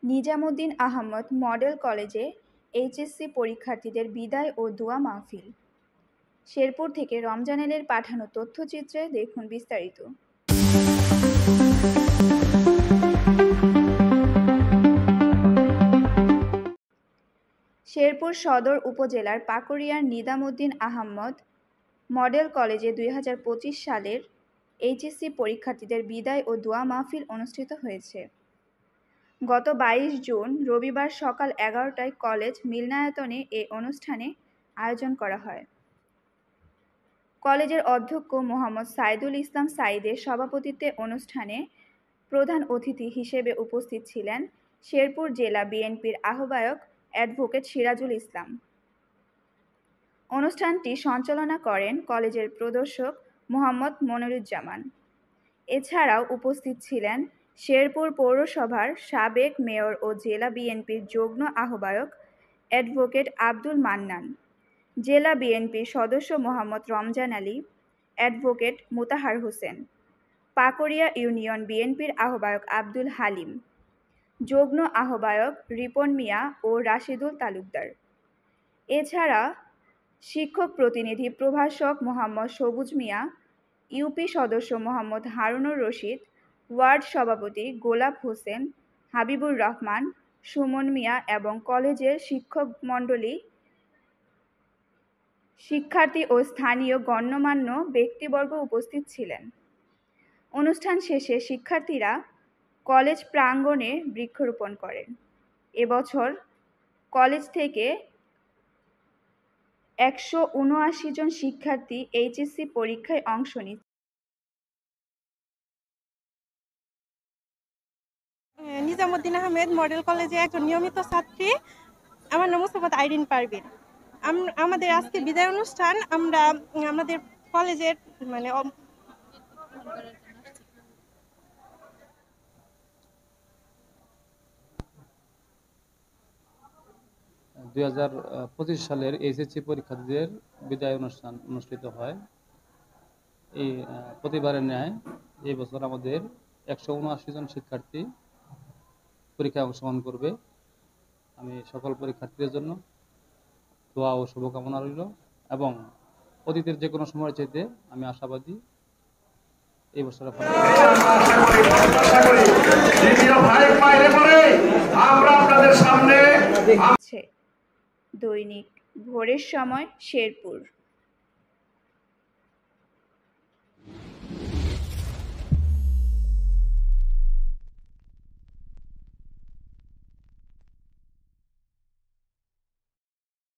Nizamuddin Ahmad model কলেজে HSC পরীক্ষার্থীদের বিদায় ও দোয়া মাহফিল। শেরপুর থেকে রমজান এলের পাঠানো তথ্যচিত্রে দেখুন বিস্তারিত। শেরপুর সদর উপজেলার পাকুড়িয়ার নিজামুদ্দিন আহমদ মডেল কলেজে 2025 সালের এইচএসসি পরীক্ষার্থীদের বিদায় ও দোয়া মাহফিল অনুষ্ঠিত হয়েছে। গত 22 জুন রবিবার সকাল 11টায় কলেজ মিলনায়তনে এ অনুষ্ঠানে আয়োজন করা হয়। কলেজের অধ্যক্ষ মোহাম্মদ সাইদুল ইসলাম সাইদের সভাপতিত্বে অনুষ্ঠানে প্রধান অতিথি হিসেবে উপস্থিত ছিলেন শেরপুর জেলা বিএনপির আহ্বায়ক অ্যাডভোকেট সিরাজুল ইসলাম। অনুষ্ঠানটি সঞ্চালনা করেন কলেজের প্রদর্শক মোহাম্মদ মনিরুজ্জামান। এছাড়াও উপস্থিত ছিলেন শেরপুর পৌরসভার সাবেক মেয়র ও জেলা বিএনপির যুগ্ম আহ্বায়ক অ্যাডভোকেট আব্দুল মান্নান, জেলা বিএনপির সদস্য মোহাম্মদ রমজান আলী, অ্যাডভোকেট মোতাহার হোসেন, পাকুড়িয়া ইউনিয়ন বিএনপির আহ্বায়ক আব্দুল হালিম, যুগ্ম আহ্বায়ক রিপন মিয়া ও রাশিদুল তালুকদার। এছাড়া শিক্ষক প্রতিনিধি প্রভাষক মোহাম্মদ সবুজ মিয়া, ইউপি সদস্য মোহাম্মদ হারুনুর রশিদ, ওয়ার্ড সভাপতি গোলাপ হোসেন, হাবিবুর রহমান, সুমন মিয়া এবং কলেজের শিক্ষক মণ্ডলী, শিক্ষার্থী ও স্থানীয় গণ্যমান্য ব্যক্তিবর্গ উপস্থিত ছিলেন। অনুষ্ঠান শেষে শিক্ষার্থীরা কলেজ প্রাঙ্গণে বৃক্ষরোপণ করেন। এবছর কলেজ থেকে 179 জন শিক্ষার্থী এইচএসসি পরীক্ষায় অংশ নিচ্ছে। নিজামুদ্দিন আহমেদ মডেল কলেজে একজন নিয়মিত ছাত্রী। আমার নাম মোসাম্মদ আইরিন পারভিন। আমাদের আজকে বিদায় অনুষ্ঠান আমরা আমাদের কলেজের 2025 সালের এইচএসসি পরীক্ষার্থীদের বিদায় অনুষ্ঠান অনুষ্ঠিত হয়। এই প্রতিবারের ন্যায় এই বছর আমাদের 179 জন শিক্ষার্থী পরীক্ষায় অংশগ্রহণ করবে। আমি সকল পরীক্ষার্থীদের জন্য দোয়া ও শুভকামনা রইল এবং অতীতের যে কোনো সময়ের চাইতে আমি আশাবাদী এই বছর দৈনিক ভোরের সময় শেরপুর।